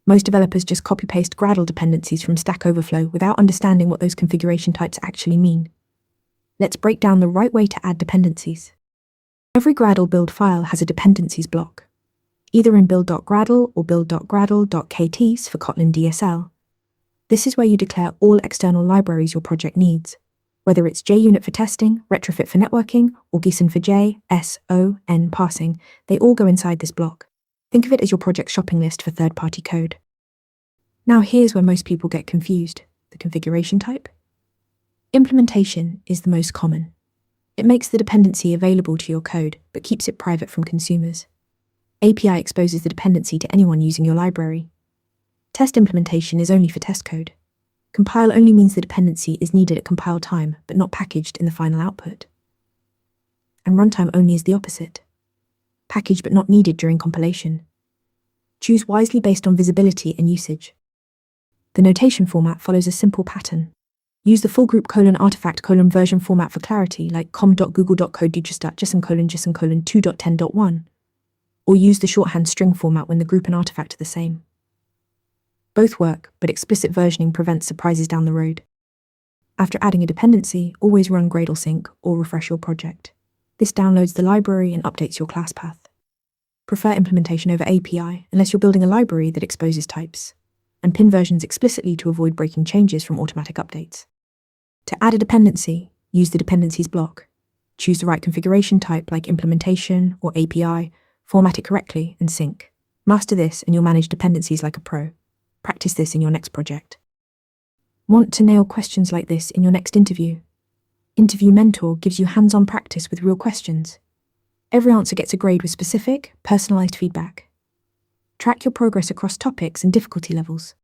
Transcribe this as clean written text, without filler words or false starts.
Most developers just copy-paste Gradle dependencies from Stack Overflow without understanding what those configuration types actually mean. Let's break down the right way to add dependencies. Every Gradle build file has a dependencies block, either in build.gradle or build.gradle.kt's for Kotlin DSL. This is where you declare all external libraries your project needs, whether it's JUnit for testing, retrofit for networking, or GSON for J, S, O, N parsing. They all go inside this block. Think of it as your project's shopping list for third-party code. Now here's where most people get confused. The configuration type? Implementation is the most common. It makes the dependency available to your code, but keeps it private from consumers. API exposes the dependency to anyone using your library. Test implementation is only for test code. Compile only means the dependency is needed at compile time, but not packaged in the final output. And runtime only is the opposite. Packaged but not needed during compilation. Choose wisely based on visibility and usage. The notation format follows a simple pattern. Use the full group :artifact version format for clarity, like com.google.code/json:2.10.1, or use the shorthand string format when the group and artifact are the same. Both work, but explicit versioning prevents surprises down the road. After adding a dependency, always run Gradle sync or refresh your project. This downloads the library and updates your class path. Prefer implementation over API unless you're building a library that exposes types, and pin versions explicitly to avoid breaking changes from automatic updates. To add a dependency, use the dependencies block. Choose the right configuration type like implementation or API, format it correctly, and sync. Master this and you'll manage dependencies like a pro. Practice this in your next project. Want to nail questions like this in your next interview? Interview Mentor gives you hands-on practice with real questions. Every answer gets a grade with specific, personalized feedback. Track your progress across topics and difficulty levels.